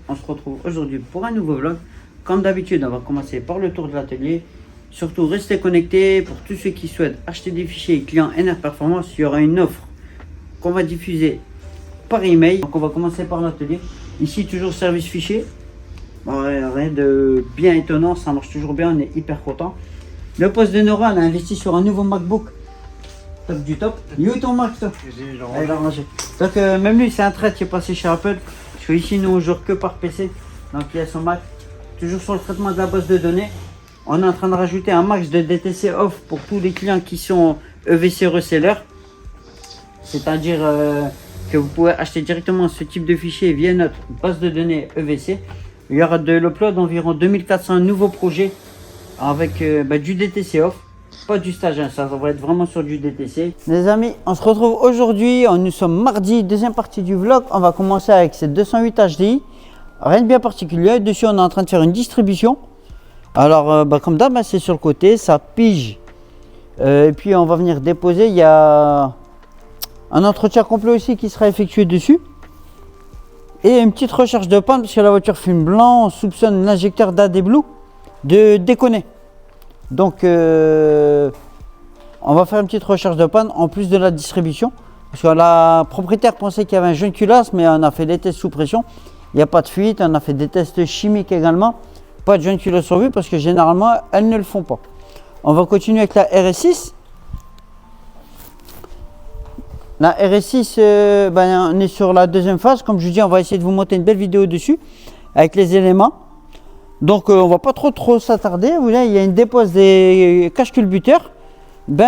on se retrouve aujourd'hui pour un nouveau vlog. Comme d'habitude, on va commencer par le tour de l'atelier. Surtout, restez connectés pour tous ceux qui souhaitent acheter des fichiers clients NR Performance. Il y aura une offre qu'on va diffuser par email. Donc on va commencer par l'atelier. Ici, toujours service fichier. Bon, rien de bien étonnant, ça marche toujours bien, on est hyper content. Le poste de Nora, on a investi sur un nouveau MacBook. Top du top. Il est où ton Mac, toi? Il a rangé. Donc même lui, c'est un trait qui est passé chez Apple. Parce que ici, nous, on joue que par PC. Donc il y a son Mac. Toujours sur le traitement de la base de données. On est en train de rajouter un max de DTC off pour tous les clients qui sont EVC resellers. C'est-à-dire que vous pouvez acheter directement ce type de fichier via notre base de données EVC. Il y aura de l'upload d'environ 2400 nouveaux projets avec du DTC off. Pas du stage, hein, ça va être vraiment sur du DTC. Les amis, on se retrouve aujourd'hui. Nous sommes mardi, deuxième partie du vlog. On va commencer avec cette 208 HDI. Rien de bien particulier. Dessus, on est en train de faire une distribution. Alors, comme d'hab, c'est sur le côté, ça pige. Et puis, on va venir déposer. Il y a un entretien complet aussi qui sera effectué dessus. Et une petite recherche de panne parce que la voiture fume blanc. On soupçonne l'injecteur d'AD Blue de déconner. Donc, on va faire une petite recherche de panne en plus de la distribution. Parce que la propriétaire pensait qu'il y avait un jeune culasse, mais on a fait des tests sous pression. Il n'y a pas de fuite. On a fait des tests chimiques également. Pas de jeune culasse sur vue parce que généralement, elles ne le font pas. On va continuer avec la RS6. La RS6, on est sur la deuxième phase. Comme je vous dis, on va essayer de vous monter une belle vidéo dessus avec les éléments. Donc on va pas trop s'attarder. Vous voyez, il y a une dépose des cache-culbuteurs.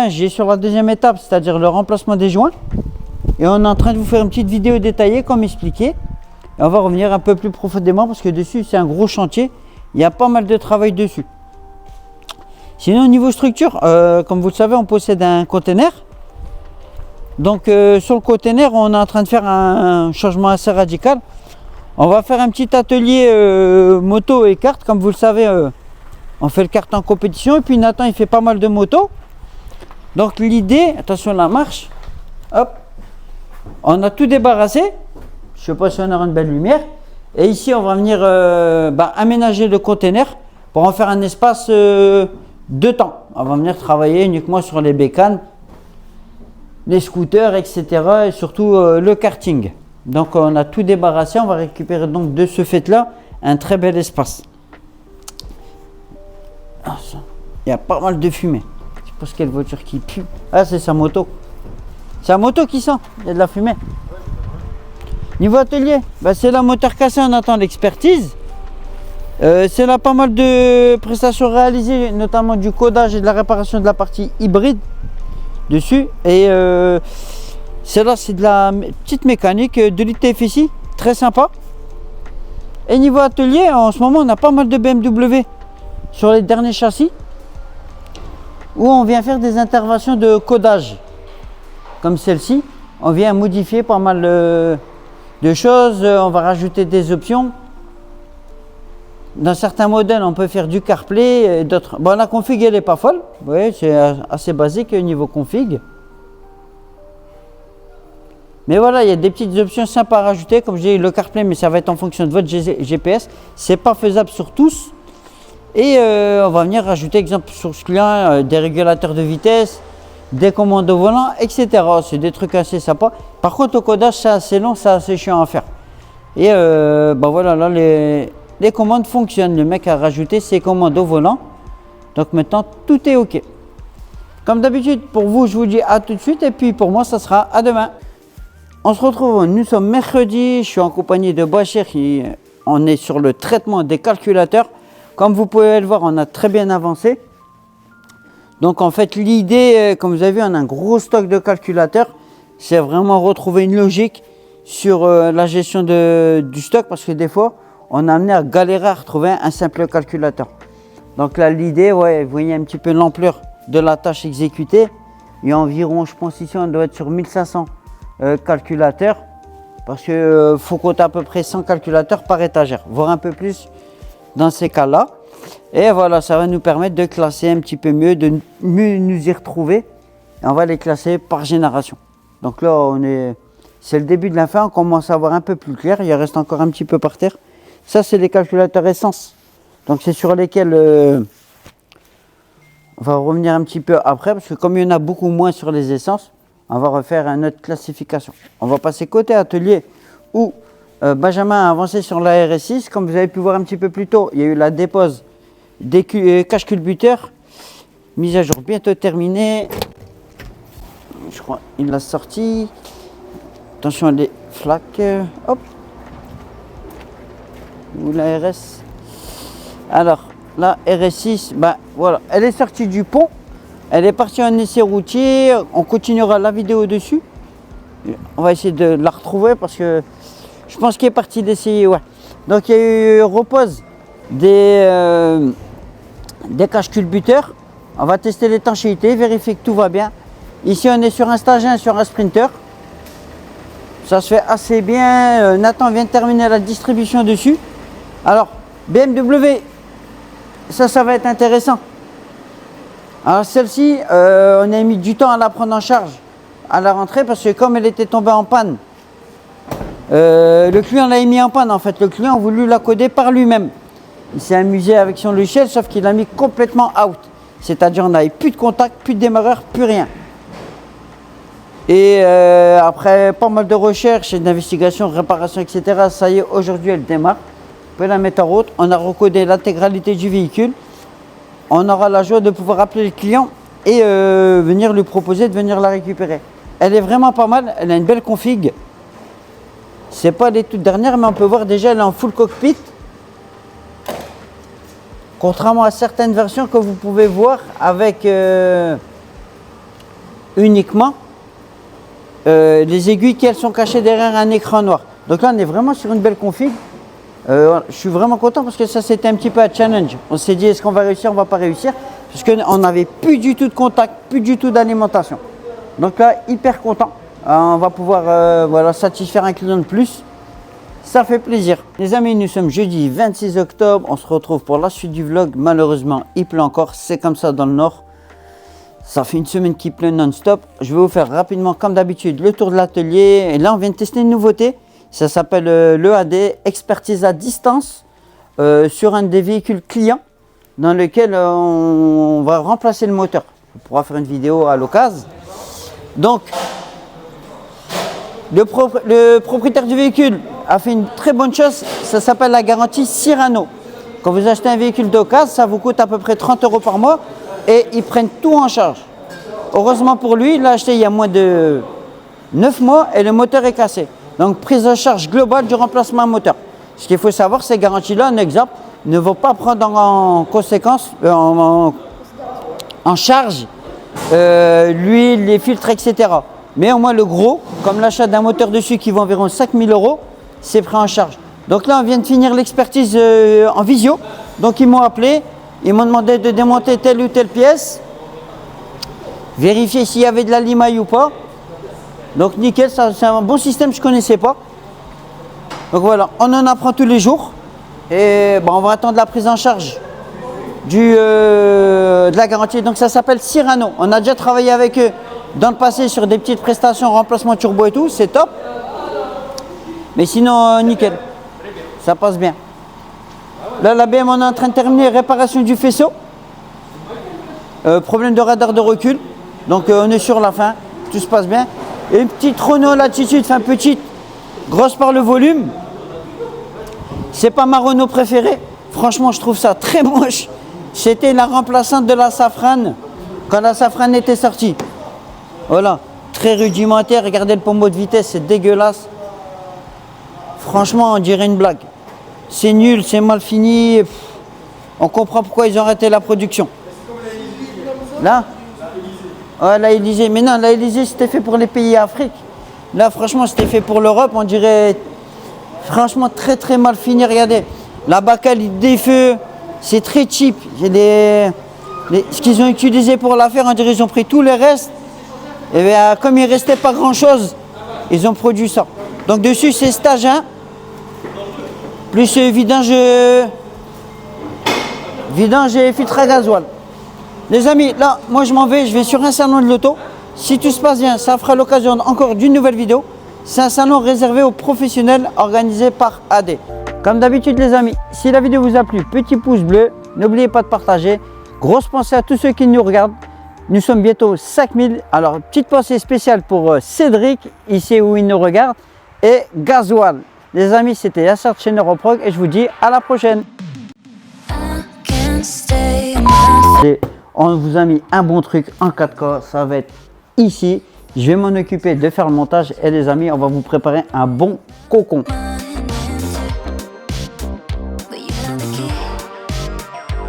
J'ai sur la deuxième étape, c'est-à-dire le remplacement des joints. Et on est en train de vous faire une petite vidéo détaillée comme expliqué. Et on va revenir un peu plus profondément parce que dessus c'est un gros chantier. Il y a pas mal de travail dessus. Sinon au niveau structure, comme vous le savez, on possède un container. Donc sur le container, on est en train de faire un changement assez radical. On va faire un petit atelier moto et kart. Comme vous le savez, on fait le kart en compétition. Et puis Nathan, il fait pas mal de moto. Donc l'idée, attention la marche. Hop. On a tout débarrassé. Je sais pas si on aura une belle lumière. Et ici, on va venir aménager le container pour en faire un espace de temps. On va venir travailler uniquement sur les bécanes, les scooters, etc. Et surtout le karting. Donc on a tout débarrassé, on va récupérer donc de ce fait là un très bel espace. Il y a pas mal de fumée. Je sais pas ce quelle voiture qui pue. Ah, c'est sa moto. C'est la moto qui sent, il y a de la fumée. Niveau atelier, c'est la moteur cassée, on attend l'expertise. C'est là pas mal de prestations réalisées, notamment du codage et de la réparation de la partie hybride dessus. Et celle-là, c'est de la petite mécanique de l'ITFSI, très sympa. Et niveau atelier, en ce moment, on a pas mal de BMW sur les derniers châssis où on vient faire des interventions de codage. Comme celle-ci, on vient modifier pas mal de choses, on va rajouter des options. Dans certains modèles, on peut faire du CarPlay, d'autres. Bon, la config, elle n'est pas folle. Vous voyez, c'est assez basique au niveau config. Mais voilà, il y a des petites options sympas à rajouter. Comme je dis, le CarPlay, mais ça va être en fonction de votre GPS. C'est pas faisable sur tous. Et on va venir rajouter, exemple, sur ce client, des régulateurs de vitesse, des commandes au volant, etc. C'est des trucs assez sympas. Par contre, au codage, c'est assez long, c'est assez chiant à faire. Et voilà, là, les commandes fonctionnent. Le mec a rajouté ses commandes au volant. Donc maintenant, tout est OK. Comme d'habitude, pour vous, je vous dis à tout de suite. Et puis pour moi, ça sera à demain. On se retrouve, nous sommes mercredi, je suis en compagnie de Bachir, on est sur le traitement des calculateurs. Comme vous pouvez le voir, on a très bien avancé. Donc en fait, l'idée, comme vous avez vu, on a un gros stock de calculateurs. C'est vraiment retrouver une logique sur la gestion du stock parce que des fois, on a amené à galérer à retrouver un simple calculateur. Donc là, l'idée, vous voyez un petit peu l'ampleur de la tâche exécutée. Il y a environ, je pense ici, on doit être sur 1500 calculateurs parce qu'il faut compter à peu près 100 calculateurs par étagère, voire un peu plus dans ces cas-là. Et voilà, ça va nous permettre de classer un petit peu mieux, de mieux nous y retrouver. Et on va les classer par génération. Donc là, c'est le début de la fin, on commence à voir un peu plus clair. Il reste encore un petit peu par terre. Ça, c'est les calculateurs essence. Donc, c'est sur lesquels on va revenir un petit peu après, parce que comme il y en a beaucoup moins sur les essences, on va refaire une autre classification. On va passer côté atelier où Benjamin a avancé sur la RS6. Comme vous avez pu voir un petit peu plus tôt, il y a eu la dépose des caches culbuteurs. Mise à jour bientôt terminée. Je crois qu'il l'a sorti. Attention les flaques. Hop. Ou la RS. Alors, la RS6, ben voilà, elle est sortie du pont. Elle est partie en essai routier. On continuera la vidéo dessus. On va essayer de la retrouver parce que je pense qu'il est parti d'essayer. Ouais. Donc il y a eu repose des caches culbuteurs. On va tester l'étanchéité, vérifier que tout va bien. Ici on est sur un stage 1, sur un sprinter. Ça se fait assez bien. Nathan vient de terminer la distribution dessus. Alors BMW, ça va être intéressant. Alors celle-ci, on a mis du temps à la prendre en charge à la rentrée parce que comme elle était tombée en panne, le client l'a mis en panne en fait. Le client a voulu la coder par lui-même. Il s'est amusé avec son logiciel, sauf qu'il l'a mis complètement out. C'est-à-dire on n'avait plus de contact, plus de démarreur, plus rien. Et après pas mal de recherches et d'investigations, réparation, etc., ça y est, aujourd'hui elle démarre. Vous pouvez la mettre en route. On a recodé l'intégralité du véhicule. On aura la joie de pouvoir appeler le client et venir lui proposer de venir la récupérer. Elle est vraiment pas mal, elle a une belle config. C'est pas les toutes dernières, mais on peut voir déjà elle est en full cockpit. Contrairement à certaines versions que vous pouvez voir avec uniquement les aiguilles qui elles sont cachées derrière un écran noir. Donc là on est vraiment sur une belle config. Je suis vraiment content parce que ça c'était un petit peu un challenge. On s'est dit est-ce qu'on va réussir, on va pas réussir, parce qu'on n'avait plus du tout de contact, plus du tout d'alimentation. Donc là hyper content. On va pouvoir voilà, satisfaire un client de plus. Ça fait plaisir. Les amis, nous sommes jeudi 26 octobre. On se retrouve pour la suite du vlog. Malheureusement, il pleut encore. C'est comme ça dans le nord. Ça fait une semaine qu'il pleut non-stop. Je vais vous faire rapidement, comme d'habitude, le tour de l'atelier. Et là, on vient de tester une nouveauté. Ça s'appelle l'EAD, expertise à distance, sur un des véhicules clients dans lequel on va remplacer le moteur. On pourra faire une vidéo à l'occasion. Donc, le propriétaire du véhicule a fait une très bonne chose, ça s'appelle la garantie Cyrano. Quand vous achetez un véhicule d'occasion, ça vous coûte à peu près 30 € par mois et ils prennent tout en charge. Heureusement pour lui, il l'a acheté il y a moins de 9 mois et le moteur est cassé. Donc prise en charge globale du remplacement moteur. Ce qu'il faut savoir, ces garanties-là, un exemple, ne vont pas prendre en conséquence, en charge l'huile, les filtres, etc. Mais au moins le gros, comme l'achat d'un moteur dessus qui vaut environ 5 000 €, c'est pris en charge. Donc là, on vient de finir l'expertise en visio. Donc ils m'ont appelé, ils m'ont demandé de démonter telle ou telle pièce, vérifier s'il y avait de la limaille ou pas. Donc nickel, c'est un bon système, je ne connaissais pas. Donc voilà, on en apprend tous les jours. Et bon, on va attendre la prise en charge de la garantie. Donc ça s'appelle Cyrano. On a déjà travaillé avec eux dans le passé sur des petites prestations, remplacement turbo et tout, c'est top. Mais sinon, nickel, ça passe bien. Là, la BM, on est en train de terminer réparation du faisceau. Problème de radar de recul. Donc on est sur la fin, tout se passe bien. Et une petite Renault Latitude, enfin petite, grosse par le volume. C'est pas ma Renault préférée. Franchement, je trouve ça très moche. C'était la remplaçante de la Safrane quand la Safrane était sortie. Voilà, très rudimentaire. Regardez le pommeau de vitesse, c'est dégueulasse. Franchement, on dirait une blague. C'est nul, c'est mal fini. On comprend pourquoi ils ont arrêté la production. Là, ouais, la Élysée. Mais non, la Élysée, c'était fait pour les pays Afrique. Là, franchement, c'était fait pour l'Europe. On dirait, franchement, très très mal fini. Regardez, la baccale des feux, c'est très cheap. Ce qu'ils ont utilisé pour la faire, on dirait qu'ils ont pris tous les restes. Et bien, comme il ne restait pas grand-chose, ils ont produit ça. Donc dessus, c'est stage 1, plus vidange et filtre à gasoil. Les amis, là, moi je m'en vais, je vais sur un salon de l'auto. Si tout se passe bien, ça fera l'occasion encore d'une nouvelle vidéo. C'est un salon réservé aux professionnels organisé par AD. Comme d'habitude les amis, si la vidéo vous a plu, petit pouce bleu, n'oubliez pas de partager. Grosse pensée à tous ceux qui nous regardent. Nous sommes bientôt 5000. Alors petite pensée spéciale pour Cédric, ici où il nous regarde, et Gasoil. Les amis, c'était Yasser de chez Neuroprog et je vous dis à la prochaine. Et on vous a mis un bon truc en 4K, ça va être ici. Je vais m'en occuper de faire le montage et les amis, on va vous préparer un bon cocon.